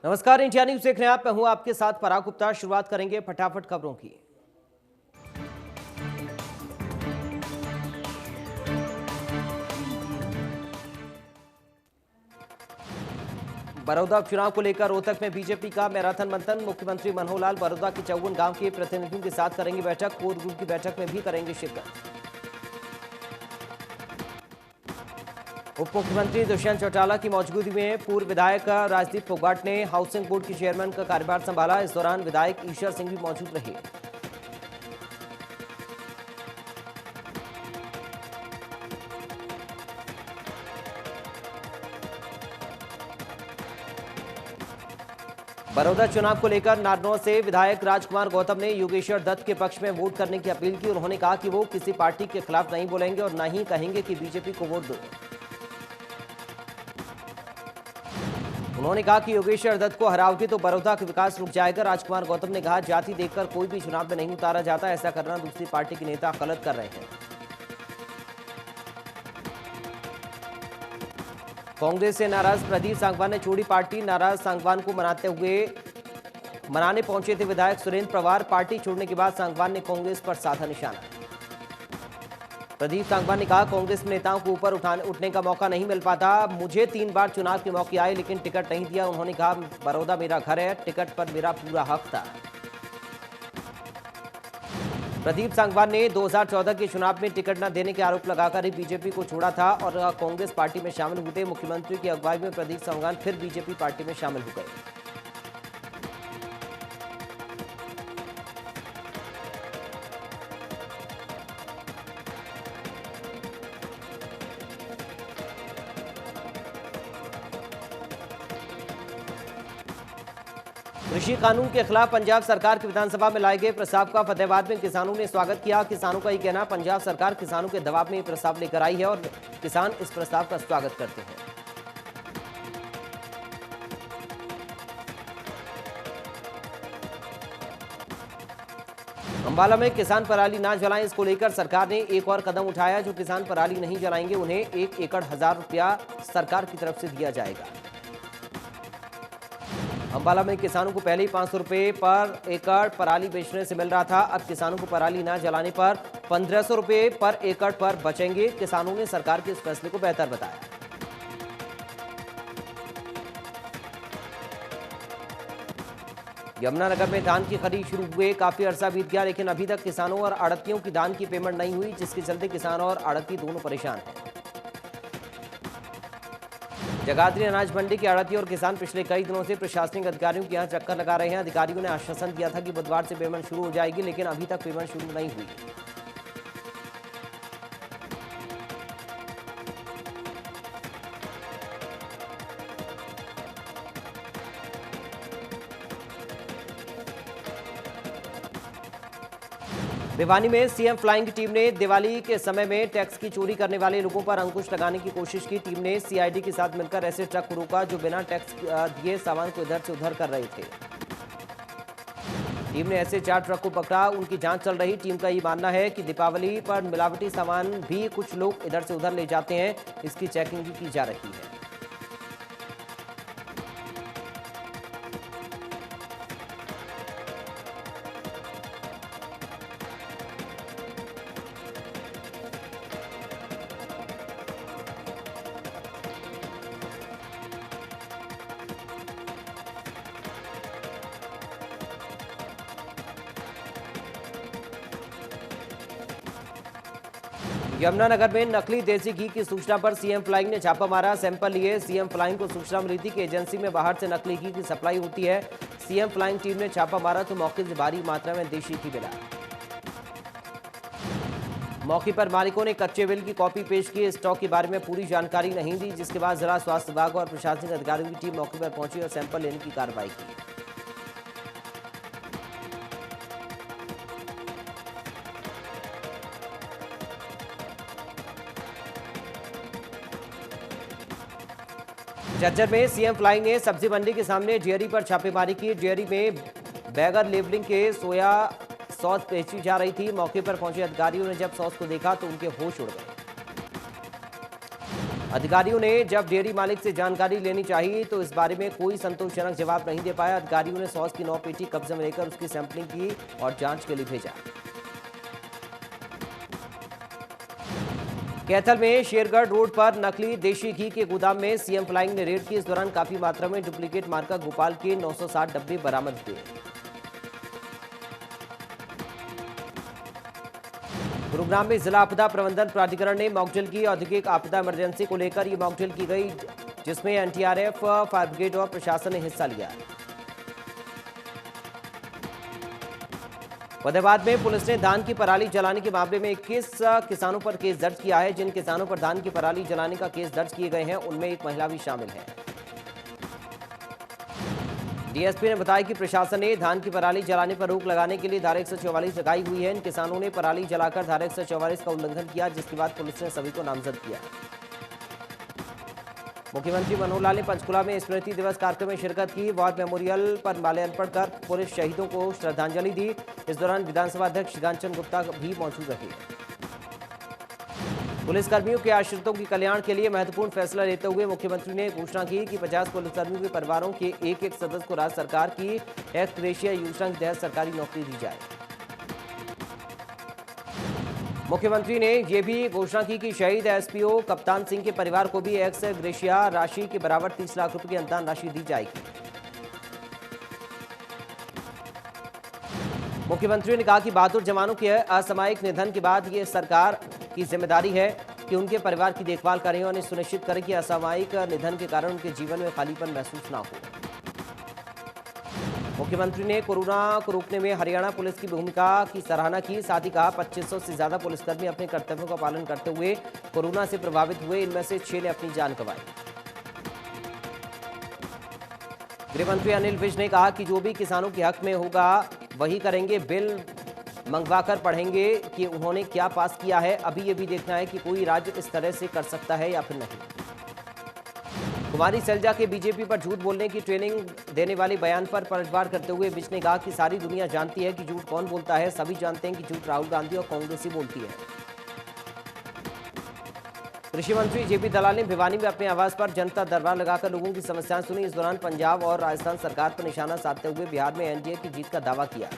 नमस्कार, India news देख रहे हैं आप। मैं हूं आपके साथ पराग गुप्ता। शुरुआत करेंगे फटाफट खबरों की। बड़ौदा उपचुनाव को लेकर रोहतक में बीजेपी का मैराथन मंथन। मुख्यमंत्री मनोहर लाल बड़ौदा के 54 गांव के प्रतिनिधियों के साथ करेंगे बैठक। कोर ग्रुप की बैठक में भी करेंगे शिरकत। उप मुख्यमंत्री दुष्यंत चौटाला की मौजूदगी में पूर्व विधायक राजदीप फोगाट ने हाउसिंग बोर्ड के चेयरमैन का कार्यभार संभाला। इस दौरान विधायक ईश्वर सिंह भी मौजूद रहे। बड़ौदा चुनाव को लेकर नारनौल से विधायक राजकुमार गौतम ने योगेश्वर दत्त के पक्ष में वोट करने की अपील की। उन्होंने कहा कि वो किसी पार्टी के खिलाफ नहीं बोलेंगे और न ही कहेंगे कि बीजेपी को वोट दो। उन्होंने कहा कि योगेश्वर दत्त को हराओगे तो बड़ौदा का विकास रुक जाएगा। राजकुमार गौतम ने कहा, जाति देखकर कोई भी चुनाव में नहीं उतारा जाता, ऐसा करना दूसरी पार्टी के नेता गलत कर रहे हैं। कांग्रेस से नाराज प्रदीप सांगवान ने छोड़ी पार्टी। नाराज सांगवान को मनाने पहुंचे थे विधायक सुरेंद्र पवार। पार्टी छोड़ने के बाद सांगवान ने कांग्रेस पर साधा निशाना। प्रदीप सांगवान ने कहा, कांग्रेस नेताओं को ऊपर उठने का मौका नहीं मिल पाता। मुझे 3 बार चुनाव के मौके आए लेकिन टिकट नहीं दिया। उन्होंने कहा, बड़ौदा मेरा घर है, टिकट पर मेरा पूरा हक था। प्रदीप सांगवान ने 2014 के चुनाव में टिकट न देने के आरोप लगाकर ही बीजेपी को छोड़ा था और कांग्रेस पार्टी में शामिल हुए। मुख्यमंत्री की अगुवाई में प्रदीप सांगवान फिर बीजेपी पार्टी में शामिल हो गए। कृषि कानून के खिलाफ पंजाब सरकार की विधानसभा में लाए गए प्रस्ताव का फतेहाबाद में किसानों ने स्वागत किया। किसानों का ये कहना, पंजाब सरकार किसानों के दबाव में ये प्रस्ताव लेकर आई है और किसान इस प्रस्ताव का स्वागत करते हैं। अंबाला में किसान पराली ना जलाएं, इसको लेकर सरकार ने एक और कदम उठाया। जो किसान पराली नहीं जलाएंगे उन्हें 1 एकड़ 1000 रुपया सरकार की तरफ से दिया जाएगा। अंबाला में किसानों को पहले ही 500 रुपये पर एकड़ पराली बेचने से मिल रहा था। अब किसानों को पराली न जलाने पर 1500 रुपये पर एकड़ पर बचेंगे। किसानों ने सरकार के इस फैसले को बेहतर बताया। यमुनानगर में धान की खरीद शुरू हुए काफी अरसा बीत गया लेकिन अभी तक किसानों और आड़तियों की धान की पेमेंट नहीं हुई, जिसके चलते किसान और आड़ती दोनों परेशान हैं। जगाधरी अनाज मंडी के आड़ती और किसान पिछले कई दिनों से प्रशासनिक अधिकारियों के यहां चक्कर लगा रहे हैं। अधिकारियों ने आश्वासन दिया था कि बुधवार से पेमेंट शुरू हो जाएगी लेकिन अभी तक पेमेंट शुरू नहीं हुई। भिवानी में सीएम फ्लाइंग की टीम ने दिवाली के समय में टैक्स की चोरी करने वाले लोगों पर अंकुश लगाने की कोशिश की। टीम ने सीआईडी के साथ मिलकर ऐसे ट्रक को रोका जो बिना टैक्स दिए सामान को इधर से उधर कर रहे थे। टीम ने ऐसे 4 ट्रक को पकड़ा, उनकी जांच चल रही। टीम का ये मानना है कि दीपावली पर मिलावटी सामान भी कुछ लोग इधर से उधर ले जाते हैं, इसकी चेकिंग भी की जा रही है। यमुनानगर में नकली देसी घी की सूचना पर सीएम फ्लाइंग ने छापा मारा, सैंपल लिए। सीएम फ्लाइंग को सूचना मिली थी कि एजेंसी में बाहर से नकली घी की सप्लाई होती है। सीएम फ्लाइंग टीम ने छापा मारा तो मौके से भारी मात्रा में देसी घी मिला। मौके पर मालिकों ने कच्चे बिल की कॉपी पेश की। स्टॉक के बारे में पूरी जानकारी नहीं दी, जिसके बाद जिला स्वास्थ्य विभाग और प्रशासनिक अधिकारियों की टीम मौके पर पहुंची और सैंपल लेने की कार्रवाई की। झज्जर में सीएम फ्लाइंग ने सब्जी मंडी के सामने डेयरी पर छापेमारी की। डेयरी में बैगर लेबलिंग के सोया सॉस बेची जा रही थी। मौके पर पहुंचे अधिकारियों ने जब सॉस को देखा तो उनके होश उड़ गए। अधिकारियों ने जब डेयरी मालिक से जानकारी लेनी चाहिए तो इस बारे में कोई संतोषजनक जवाब नहीं दे पाया। अधिकारियों ने सॉस की 9 पेटी कब्जे में लेकर उसकी सैंपलिंग की और जांच के लिए भेजा। कैथल में शेरगढ़ रोड पर नकली देशी घी के गोदाम में सीएम फ्लाइंग ने रेड की। इस दौरान काफी मात्रा में डुप्लीकेट मार्का गोपाल के 960 डब्बे बरामद हुए। गुरुग्राम में जिला आपदा प्रबंधन प्राधिकरण ने मॉकड्रिल की। औद्योगिक आपदा इमरजेंसी को लेकर ये मॉकड्रिल की गई, जिसमें एनडीआरएफ, फायर ब्रिगेड और प्रशासन ने हिस्सा लिया। फतेहाबाद में पुलिस ने धान की पराली जलाने के मामले में 21 किसानों पर केस दर्ज किया है। जिन किसानों पर धान की पराली जलाने का केस दर्ज किए गए हैं उनमें एक महिला भी शामिल है। डीएसपी ने बताया कि प्रशासन ने धान की पराली जलाने पर रोक लगाने के लिए धारा 144 लगाई हुई है। इन किसानों ने पराली जलाकर धारा 144 का उल्लंघन किया, जिसके बाद पुलिस ने सभी को नामजद किया। मुख्यमंत्री मनोहर लाल ने पंचकुला में स्मृति दिवस कार्यक्रम में शिरकत की। वॉर मेमोरियल पर माल्यार्पण कर पुलिस शहीदों को श्रद्धांजलि दी। इस दौरान विधानसभा अध्यक्ष ज्ञानचंद गुप्ता भी मौजूद रहे। पुलिसकर्मियों के आश्रितों के कल्याण के लिए महत्वपूर्ण फैसला लेते हुए मुख्यमंत्री ने घोषणा की कि 50 पुलिसकर्मियों के परिवारों के एक सदस्य को राज्य सरकार की एक्स ग्रेशिया योजना के तहत सरकारी नौकरी दी जाए। मुख्यमंत्री ने यह भी घोषणा की कि शहीद एसपीओ कप्तान सिंह के परिवार को भी एक्स ग्रेशिया राशि के बराबर 30 लाख रुपए की अनुदान राशि दी जाएगी। मुख्यमंत्री ने कहा कि बहादुर जवानों के असामयिक निधन के बाद ये सरकार की जिम्मेदारी है कि उनके परिवार की देखभाल करें और सुनिश्चित करें कि असामयिक निधन के कारण उनके जीवन में खालीपन महसूस न हो। मुख्यमंत्री ने कोरोना को रोकने में हरियाणा पुलिस की भूमिका की सराहना की। साथ ही कहा 2500 से ज्यादा पुलिसकर्मी अपने कर्तव्यों का पालन करते हुए कोरोना से प्रभावित हुए, इनमें से 6 ने अपनी जान गंवाई। गृहमंत्री अनिल विज ने कहा कि जो भी किसानों के हक में होगा वही करेंगे। बिल मंगवाकर पढ़ेंगे कि उन्होंने क्या पास किया है। अभी ये भी देखना है कि कोई राज्य इस तरह से कर सकता है या फिर नहीं। कुमारी सैलजा के बीजेपी पर झूठ बोलने की ट्रेनिंग देने वाले बयान पर पलटवार करते हुए विज ने कहा कि सारी दुनिया जानती है कि झूठ कौन बोलता है। सभी जानते हैं कि झूठ राहुल गांधी और कांग्रेस ही बोलती है। कृषि मंत्री जेपी दलाल ने भिवानी में अपने आवास पर जनता दरबार लगाकर लोगों की समस्याएं सुनी। इस दौरान पंजाब और राजस्थान सरकार पर निशाना साधते हुए बिहार में एनडीए की जीत का दावा किया।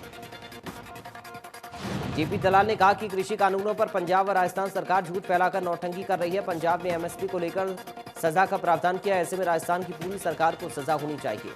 जेपी दलाल ने कहा कि कृषि कानूनों पर पंजाब और राजस्थान सरकार झूठ फैलाकर नौटंकी कर रही है। पंजाब ने एमएसपी को लेकर सजा का प्रावधान किया, ऐसे में राजस्थान की पूरी सरकार को सजा होनी चाहिए।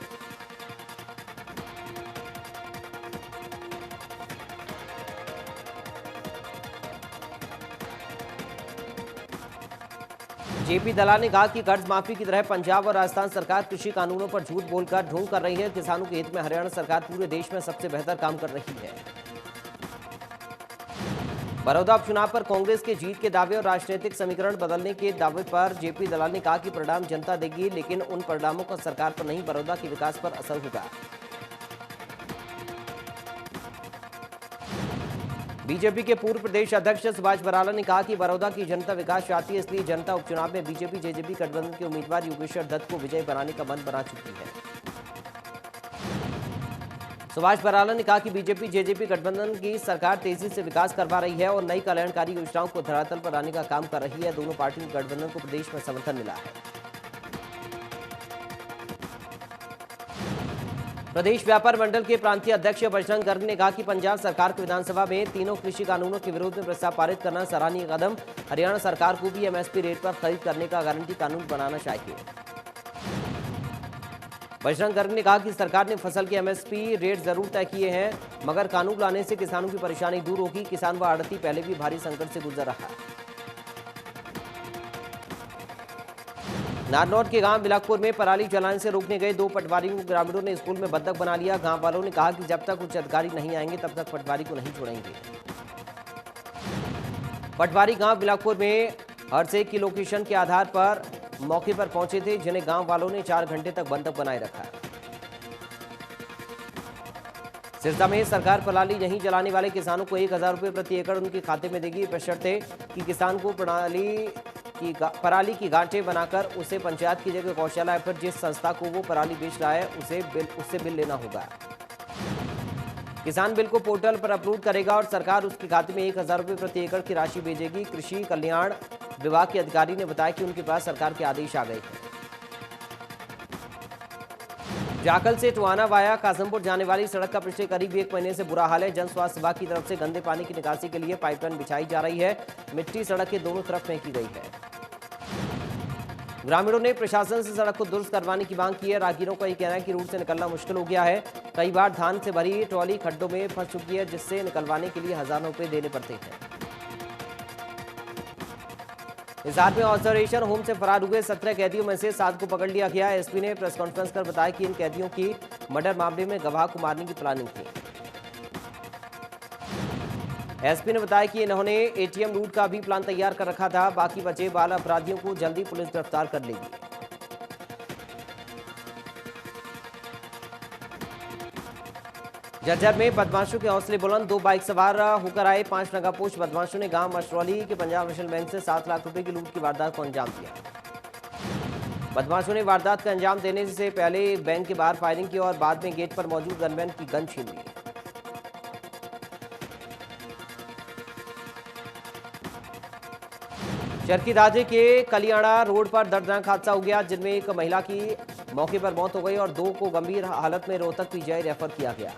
जेपी दलाल ने कहा कि कर्ज माफी की तरह पंजाब और राजस्थान सरकार कृषि कानूनों पर झूठ बोलकर ढोंग कर रही है। किसानों के हित में हरियाणा सरकार पूरे देश में सबसे बेहतर काम कर रही है। बड़ौदा उपचुनाव पर कांग्रेस के जीत के दावे और राजनीतिक समीकरण बदलने के दावे पर जेपी दलाल ने कहा कि परिणाम जनता देगी, लेकिन उन परिणामों का सरकार पर नहीं, बड़ौदा के विकास पर असर होगा। बीजेपी के पूर्व प्रदेश अध्यक्ष सुभाष बराला ने कहा कि बड़ौदा की जनता विकास चाहती है, इसलिए जनता उपचुनाव में बीजेपी जेजेपी गठबंधन के उम्मीदवार योगेश्वर दत्त को विजयी बनाने का मन बना चुकी है। सुभाष बराला ने कहा कि बीजेपी जेजेपी गठबंधन की सरकार तेजी से विकास करवा रही है और नई कल्याणकारी योजनाओं को धरातल पर लाने का काम कर रही है। दोनों पार्टियों के गठबंधन को प्रदेश में समर्थन मिला है। प्रदेश व्यापार मंडल के प्रांतीय अध्यक्ष बजरंग गर्ग ने कहा कि पंजाब सरकार को विधानसभा में तीनों कृषि कानूनों के विरोध में प्रस्ताव पारित करना सराहनीय कदम। हरियाणा सरकार को भी एमएसपी रेट पर खरीद करने का गारंटी कानून बनाना चाहिए। बजरंग गर्ग ने कहा कि सरकार ने फसल के एमएसपी रेट जरूर तय किए हैं, मगर कानून लाने से किसानों की परेशानी दूर होगी। किसान व आड़ती पहले भी भारी संकट से गुजर रहा है। नारनौल के गांव बिलाकपुर में पराली जलाने से रोकने गए 2 पटवारियों को ग्रामीणों ने स्कूल में बंधक बना लिया। गांव वालों ने कहा कि जब तक उच्च अधिकारी नहीं आएंगे तब तक पटवारी को नहीं छोड़ेंगे। पटवारी गांव बिलाकपुर में हरसेक की लोकेशन के आधार पर मौके पर पहुंचे थे, जिन्हें गांव वालों ने 4 घंटे तक बंधक बनाए रखा। सिरसा में सरकार पराली नहीं जलाने वाले किसानों को 1000 रुपये प्रति एकड़ उनके खाते में देगी, बशर्ते कि किसान को पराली की गांठें बनाकर उसे पंचायत की जगह गौशाला या फिर जिस संस्था को वो पराली बेच रहा है उससे बिल लेना होगा। किसान बिल को पोर्टल पर अपलोड करेगा और सरकार उसके खाते में 1000 रुपये प्रति एकड़ की राशि भेजेगी। कृषि कल्याण विभाग के अधिकारी ने बताया कि उनके पास सरकार के आदेश आ गए हैं। जाखल से टोहाना वाया कासमपुर जाने वाली सड़क का पिछले करीब 1 महीने से बुरा हाल है। जन स्वास्थ्य विभाग की तरफ से गंदे पानी की निकासी के लिए पाइपलाइन बिछाई जा रही है। मिट्टी सड़क के दोनों तरफ फेंकी गई है। ग्रामीणों ने प्रशासन से सड़क को दुरुस्त करवाने की मांग की है। राहगीरों का यह कहना है कि रूट से निकलना मुश्किल हो गया है। कई बार धान से भरी ट्रॉली खड्डों में फंस चुकी है, जिससे निकलवाने के लिए हजारों रुपए देने पड़ते हैं। हिसार में ऑब्जर्वेशन होम से फरार हुए 17 कैदियों में से 7 को पकड़ लिया गया। एसपी ने प्रेस कॉन्फ्रेंस कर बताया कि इन कैदियों की मर्डर मामले में गवाह को मारने की प्लानिंग थी। एसपी ने बताया कि इन्होंने एटीएम लूट का भी प्लान तैयार कर रखा था। बाकी बचे बाल अपराधियों को जल्दी पुलिस गिरफ्तार कर लेगी। झज्जर में बदमाशों के हौसले बुलंद। 2 बाइक सवार होकर आए 5 नकाबपोश बदमाशों ने गांव मशरौली के पंजाब नेशनल बैंक से 7 लाख रुपए की लूट की वारदात को अंजाम दिया। बदमाशों ने वारदात का अंजाम देने से पहले बैंक के बाहर फायरिंग की और बाद में गेट पर मौजूद गनमैन की गन छीन ली। चरखी दादरी के कलियाड़ा रोड पर दर्दनाक हादसा हो गया, जिनमें एक महिला की मौके पर मौत हो गई और 2 को गंभीर हालत में रोहतक पीजीआई रेफर किया गया।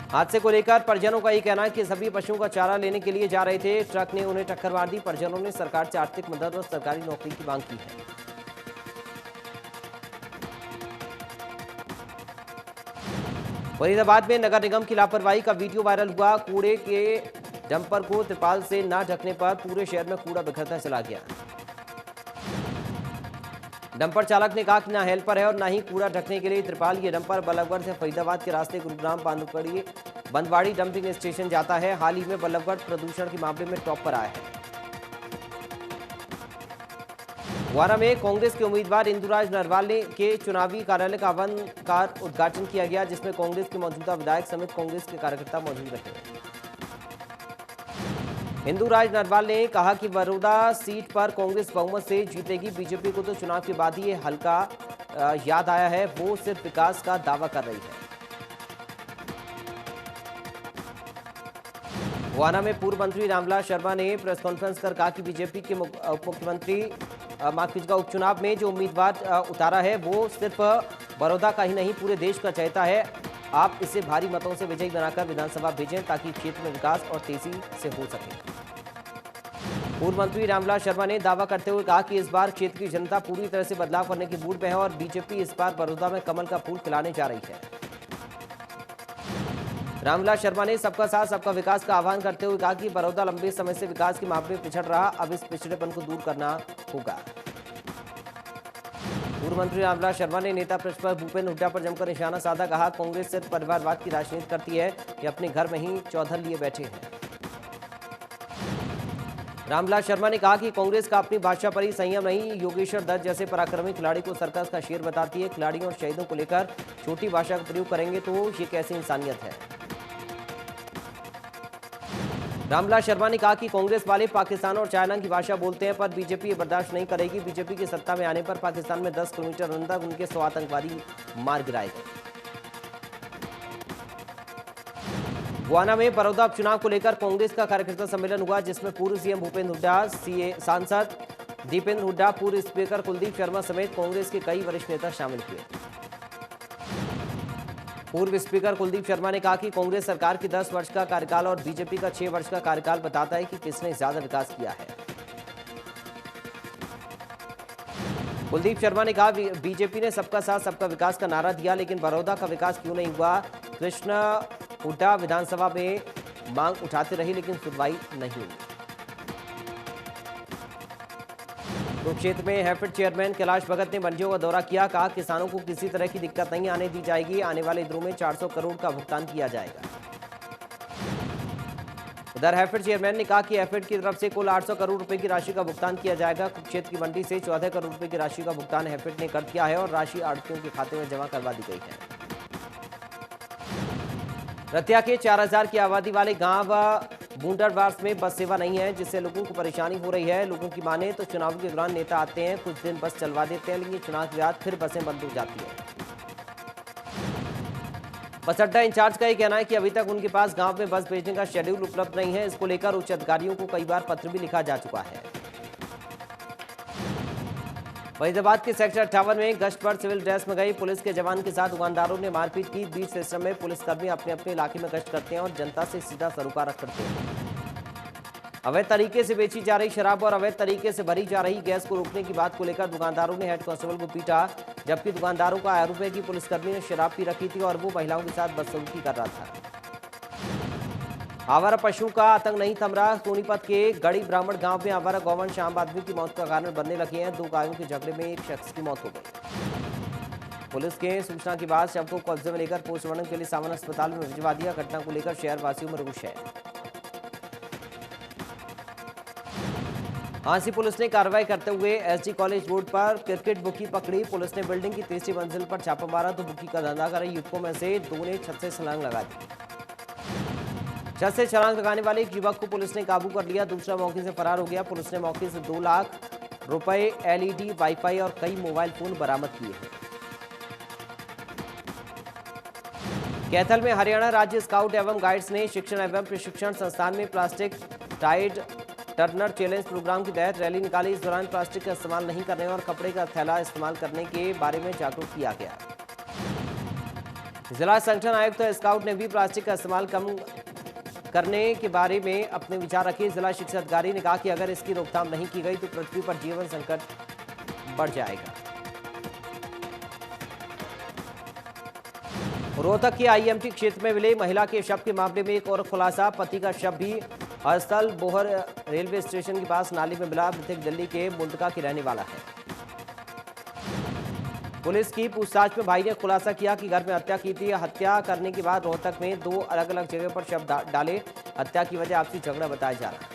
हादसे को लेकर परिजनों का यह कहना है कि सभी पशुओं का चारा लेने के लिए जा रहे थे। ट्रक ने उन्हें टक्कर मार दी। परिजनों ने सरकार से आर्थिक मदद और सरकारी नौकरी की मांग की है। फरीदाबाद में नगर निगम की लापरवाही का वीडियो वायरल हुआ। कूड़े के डंपर को त्रिपाल से न ढकने पर पूरे शहर में कूड़ा बिखरता चला गया। डंपर चालक ने कहा कि ना हेल्पर है और ना ही कूड़ा ढकने के लिए त्रिपाल। ये डंपर बल्लभगढ़ से फरीदाबाद के रास्ते गुरुग्राम बंदवाड़ी डंपिंग स्टेशन जाता है। हाल ही में बल्लभगढ़ प्रदूषण के मामले में टॉप पर आया है। वारा में कांग्रेस के उम्मीदवार इंदुराज नरवाल के चुनावी कार्यालय का हवन का उद्घाटन किया गया, जिसमें कांग्रेस के मौजूदा विधायक समेत कांग्रेस के कार्यकर्ता मौजूद रहे। इंदुराज नरवाल ने कहा कि बड़ौदा सीट पर कांग्रेस बहुमत से जीतेगी। बीजेपी को तो चुनाव के बाद ही हल्का याद आया है, वो सिर्फ विकास का दावा कर रही है। गोहाना में पूर्व मंत्री रामविलास शर्मा ने प्रेस कॉन्फ्रेंस कर कहा कि बीजेपी के उप मुख्यमंत्री उपचुनाव में जो उम्मीदवार उतारा है वो सिर्फ बड़ौदा का ही नहीं पूरे देश का चहेता है। आप इसे भारी मतों से विजयी बनाकर विधानसभा भेजें ताकि क्षेत्र में विकास और तेजी से हो सके। पूर्व मंत्री रामविलास शर्मा ने दावा करते हुए कहा कि इस बार क्षेत्र की जनता पूरी तरह से बदलाव करने की मूड में है और बीजेपी इस बार बड़ौदा में कमल का फूल खिलाने जा रही है। रामविलास शर्मा ने सबका साथ सबका विकास का आह्वान करते हुए कहा कि बड़ौदा लंबे समय से विकास के मामले में पिछड़ रहा, अब इस पिछड़ेपन को दूर करना होगा। पूर्व मंत्री रामविलास शर्मा ने नेता प्रतिपक्ष भूपेंद्र हुड्डा पर जमकर निशाना साधा। कहा कांग्रेस सिर्फ परिवारवाद की राजनीति करती है, ये अपने घर में ही चौधर लिए बैठे हैं। रामविलास शर्मा ने कहा कि कांग्रेस का अपनी भाषा पर ही संयम नहीं, योगेश्वर दत्त जैसे पराक्रमी खिलाड़ी को सर्कस का शेर बताती है। खिलाड़ियों और शहीदों को लेकर छोटी भाषा का प्रयोग करेंगे तो ये कैसी इंसानियत है। रामविलास शर्मा ने कहा कि कांग्रेस वाले पाकिस्तान और चाइना की भाषा बोलते हैं, पर बीजेपी ये बर्दाश्त नहीं करेगी। बीजेपी की सत्ता में आने पर पाकिस्तान में 10 किलोमीटर अंदर उनके 100 आतंकवादी मार गिराए गए। गोहाना में बड़ौदा उपचुनाव को लेकर कांग्रेस का कार्यकर्ता सम्मेलन हुआ, जिसमें पूर्व सीएम भूपेंद्र हुड्डा, सांसद दीपेंद्र हुड्डा, पूर्व स्पीकर कुलदीप शर्मा समेत कांग्रेस के कई वरिष्ठ नेता शामिल हुए। पूर्व स्पीकर कुलदीप शर्मा ने कहा कि कांग्रेस सरकार की 10 वर्ष का कार्यकाल और बीजेपी का 6 वर्ष का कार्यकाल बताता है कि किसने ज्यादा विकास किया है। कुलदीप शर्मा ने कहा बीजेपी ने सबका साथ सबका विकास का नारा दिया, लेकिन बड़ौदा का विकास क्यों नहीं हुआ। कृष्ण हुड्डा विधानसभा में मांग उठाते रहे, लेकिन सुनवाई नहीं हुई। कुरुक्षेत्र में हैफेड चेयरमैन कैलाश भगत ने मंडियों का दौरा किया। कहा किसानों को किसी तरह की दिक्कत नहीं आने दी जाएगी। आने वाले दिनों में 400 करोड़ का भुगतान किया जाएगा। उधर हैफेड चेयरमैन ने कहा कि हैफेड की तरफ से कुल 800 करोड़ रुपए की राशि का भुगतान किया जाएगा। कुरुक्षेत्र की मंडी से 14 करोड़ रुपए की राशि का भुगतान हैफेड ने कर दिया है और राशि आढ़तियों के खाते में जमा करवा दी गई है। रतिया के 4000 की आबादी वाले गांव बूंडरवास में बस सेवा नहीं है, जिससे लोगों को परेशानी हो रही है। लोगों की माने तो चुनाव के दौरान नेता आते हैं, कुछ दिन बस चलवा देते हैं, लेकिन चुनाव के बाद फिर बसें बंद हो जाती हैं। बस अड्डा इंचार्ज का ही कहना है कि अभी तक उनके पास गांव में बस भेजने का शेड्यूल उपलब्ध नहीं है। इसको लेकर उच्च अधिकारियों को कई बार पत्र भी लिखा जा चुका है। फरीदाबाद के सेक्टर 58 में गश्त पर सिविल ड्रेस में गई पुलिस के जवान के साथ दुकानदारों ने मारपीट की। बीच सिस्टम में पुलिसकर्मी अपने अपने इलाके में गश्त करते हैं और जनता से सीधा सरोकार करते हैं। अवैध तरीके से बेची जा रही शराब और अवैध तरीके से भरी जा रही गैस को रोकने की बात को लेकर दुकानदारों ने हेड कांस्टेबल को पीटा, जबकि दुकानदारों का आरोप है कि पुलिसकर्मी ने शराब पी रखी थी और वो महिलाओं के साथ बदसलूकी कर रहा था। आवारा पशुओं का आतंक नहीं थम रहा। सोनीपत के गड़ी ब्राह्मण गांव में आवारा गौवंश आम आदमी की मौत का कारण बनने लगे हैं। 2 गायों के झगड़े में एक शख्स की मौत हो गई। पुलिस के सूचना के बाद शव को कब्जे में लेकर पोस्टमार्टम के लिए सावन अस्पताल में भिजवा दिया। घटना को लेकर शहर वासियों में रोष है। हांसी पुलिस ने कार्रवाई करते हुए एसडी कॉलेज रोड पर क्रिकेट बुकी पकड़ी। पुलिस ने बिल्डिंग की तीसरी मंजिल पर छापा मारा तो बुकी का धंधा कर रहे युवकों में से 2 ने छत से छलांग लगा दी। छत से छलांग लगाने वाले एक युवक को पुलिस ने काबू कर लिया, दूसरा मौके से फरार हो गया। पुलिस ने मौके से 2 लाख रुपए, एलईडी, वाईफाई और कई मोबाइल फोन बरामद किए हैं। कैथल में हरियाणा राज्य स्काउट एवं गाइड्स ने शिक्षण एवं प्रशिक्षण संस्थान में plastic tide turner challenge programme के तहत रैली निकाली। इस दौरान प्लास्टिक का इस्तेमाल नहीं करने और कपड़े का थैला इस्तेमाल करने के बारे में जागरूक किया गया। जिला संगठन आयुक्त स्काउट ने भी प्लास्टिक का इस्तेमाल कम करने के बारे में अपने विचार रखे। जिला शिक्षा अधिकारी ने कहा कि अगर इसकी रोकथाम नहीं की गई तो पृथ्वी पर जीवन संकट बढ़ जाएगा। रोहतक के आईएमटी क्षेत्र में मिले महिला के शव के मामले में एक और खुलासा। पति का शव भी स्थल बोहर रेलवे स्टेशन के पास नाली में मिला। मृतक दिल्ली के मुंडका के रहने वाला है। पुलिस की पूछताछ में भाई ने खुलासा किया कि घर में हत्या की थी। हत्या करने के बाद रोहतक में 2 अलग-अलग जगह पर शव डाले। हत्या की वजह आपसी झगड़ा बताया जा रहा है।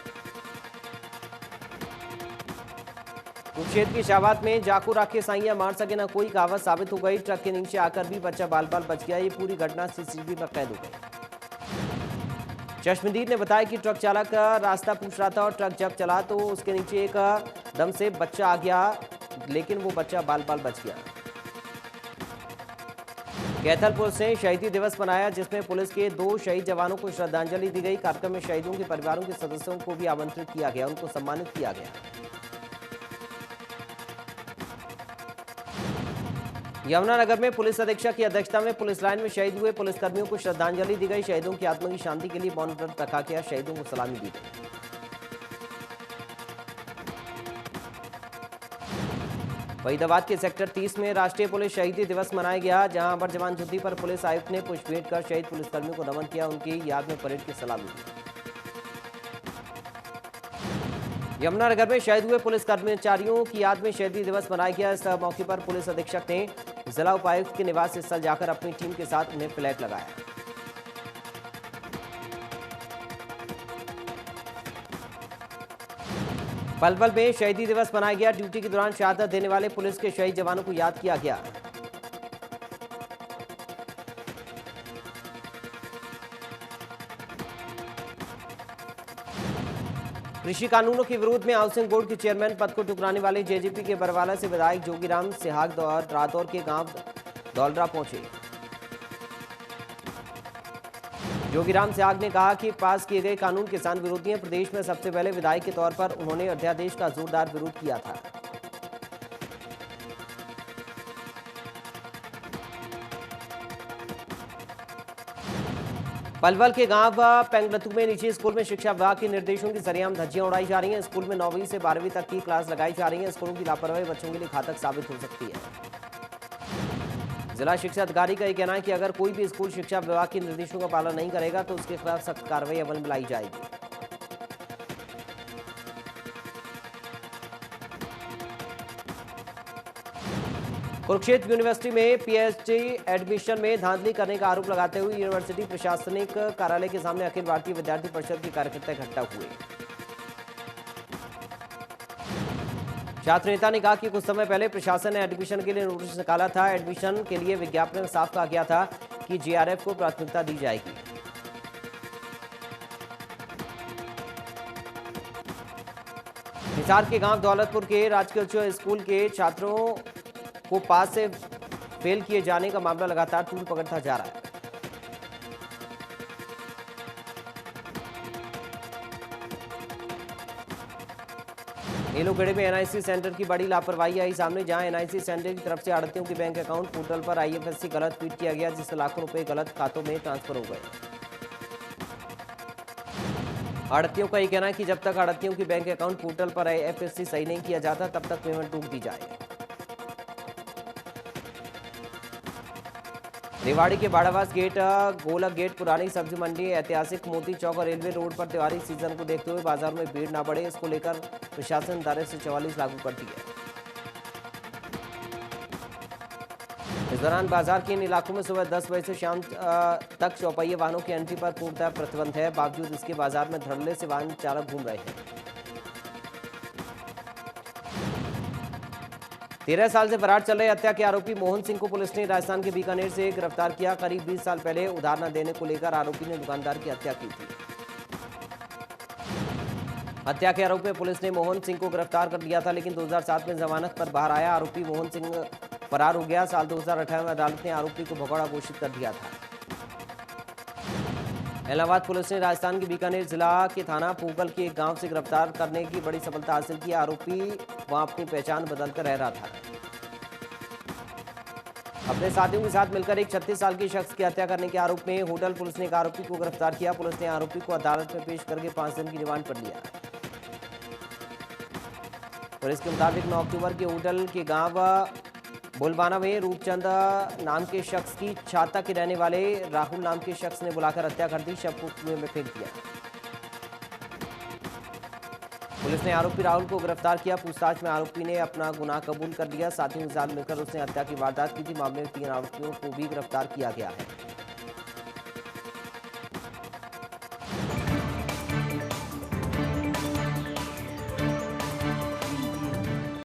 कुरुक्षेत्र की शाहबाद में जाको राखे साइया मार सके ना कोई कहावत साबित हो गई। ट्रक के नीचे आकर भी बच्चा बाल बाल बच गया। ये पूरी घटना सीसीटीवी में कैद हो गई। चश्मदीद ने बताया कि ट्रक चालक रास्ता पूछ रहा था और ट्रक जब चला तो उसके नीचे एक दम से बच्चा आ गया, लेकिन वो बच्चा बाल बाल बच गया। कैथल पुलिस ने शहीदी दिवस मनाया, जिसमें पुलिस के 2 शहीद जवानों को श्रद्धांजलि दी गई। कार्यक्रम में शहीदों के परिवारों के सदस्यों को भी आमंत्रित किया गया, उनको सम्मानित किया गया। यमुनानगर में पुलिस अधीक्षक की अध्यक्षता में पुलिस लाइन में शहीद हुए पुलिसकर्मियों को श्रद्धांजलि दी गई। शहीदों की आत्मा की शांति के लिए मौन व्रत रखा गया। शहीदों को सलामी दी गई। फरीदाबाद के सेक्टर 30 में राष्ट्रीय पुलिस शहीदी दिवस मनाया गया, जहां अमर जवान ज्योति पर पुलिस आयुक्त ने पुष्प भेंट कर शहीद पुलिसकर्मियों को नमन किया। उनकी याद में परेड की सलामी दी। यमुनानगर में शहीद हुए पुलिस कर्मचारियों की याद में शहीदी दिवस मनाया गया। इस मौके पर पुलिस अधीक्षक ने जिला उपायुक्त के निवास स्थल जाकर अपनी टीम के साथ उन्हें फ्लैग लगाया। पलवल में शहीदी दिवस मनाया गया। ड्यूटी के दौरान शहादत देने वाले पुलिस के शहीद जवानों को याद किया गया। कृषि कानूनों के विरोध में हाउसिंग बोर्ड के चेयरमैन पद को ठुकराने वाले जेजेपी के बरवाला से विधायक जोगीराम सिहाग रादौर के गांव दौलरा पहुंचे। जोगीराम सिहाग ने कहा कि पास किए गए कानून किसान विरोधी हैं। प्रदेश में सबसे पहले विधायक के तौर पर उन्होंने अध्यादेश का जोरदार विरोध किया था। पलवल के गांव पेंगलतू में निजी स्कूल में शिक्षा विभाग के निर्देशों की सरेआम धज्जियां उड़ाई जा रही हैं। स्कूल में 9वीं से 12वीं तक की क्लास लगाई जा रही है। स्कूलों की लापरवाही बच्चों के लिए घातक साबित हो सकती है। जिला शिक्षा अधिकारी का यह कहना है कि अगर कोई भी स्कूल शिक्षा विभाग के निर्देशों का पालन नहीं करेगा तो उसके खिलाफ सख्त कार्रवाई अमल में लाई जाएगी। कुरुक्षेत्र यूनिवर्सिटी में पीएचडी एडमिशन में धांधली करने का आरोप लगाते हुए यूनिवर्सिटी प्रशासनिक कार्यालय के सामने अखिल भारतीय विद्यार्थी परिषद के कार्यकर्ता इकट्ठा हुए। छात्र नेता ने कहा कि कुछ समय पहले प्रशासन ने एडमिशन के लिए नोटिस निकाला था। एडमिशन के लिए विज्ञापन में साफ कहा गया था कि जेआरएफ को प्राथमिकता दी जाएगी। हिसार के गांव दौलतपुर के राजकीय उच्च स्कूल के छात्रों को पास से फेल किए जाने का मामला लगातार तूल पकड़ता जा रहा है। नीलोखेड़े में एनआईसी सेंटर की बड़ी लापरवाही आई सामने, जहां एनआईसी सेंटर की तरफ से आढ़तियों के बैंक अकाउंट पोर्टल पर आईएफएससी गलत फीड किया गया, जिससे लाखों रुपए गलत खातों में ट्रांसफर हो गए। आढ़तियों का ये कहना है कि जब तक आढ़तियों की बैंक अकाउंट पोर्टल पर आईएफएससी सही नहीं किया जाता, तब तक पेमेंट रोक दी जाए। रेवाड़ी के बाड़ावास गेट, गोलक गेट, पुरानी सब्जी मंडी, ऐतिहासिक मोती चौक और रेलवे रोड पर त्योहारी सीजन को देखते हुए बाजार में भीड़ न बढ़े, इसको लेकर प्रशासन ने धारा 144 लागू कर दी है। इस दौरान बाजार के इन इलाकों में सुबह 10 बजे से शाम तक चौपहिया वाहनों की एंट्री पर पूर्णतः प्रतिबंध है। बावजूद इसके बाजार में धड़ल्ले से वाहन चालक घूम रहे हैं। 13 साल से फरार चल रहे हत्या के आरोपी मोहन सिंह को पुलिस ने राजस्थान के बीकानेर से गिरफ्तार किया। करीब 20 साल पहले उधार न देने को लेकर आरोपी ने दुकानदार की हत्या की थी। हत्या के आरोप में पुलिस ने मोहन सिंह को गिरफ्तार कर लिया था, लेकिन 2007 में जमानत पर बाहर आया। आरोपी मोहन सिंह फरार हो गया। साल 2018 में अदालत ने आरोपी को भगौड़ा घोषित कर दिया था। इलाहाबाद पुलिस ने राजस्थान के बीकानेर जिला के थाना पूगल के एक गांव से गिरफ्तार करने की बड़ी सफलता हासिल की। आरोपी वहां अपनी पहचान बदलकर रह रहा था। अपने साथियों के साथ मिलकर एक 36 साल के शख्स की हत्या करने के आरोप में होटल पुलिस ने एक आरोपी को गिरफ्तार किया। पुलिस ने आरोपी को अदालत में पेश करके 5 दिन की रिमांड पर लिया। पुलिस के मुताबिक 9 अक्टूबर के होटल के गांव बुलवाना में रूपचंद नाम के शख्स की छाता के रहने वाले राहुल नाम के शख्स ने बुलाकर हत्या कर दी। शव को कुएं में फेंक दिया। पुलिस ने आरोपी राहुल को गिरफ्तार किया। पूछताछ में आरोपी ने अपना गुनाह कबूल कर लिया। साथियों के साथ मिलकर उसने हत्या की वारदात की थी। मामले में 3 आरोपियों को भी गिरफ्तार किया गया है।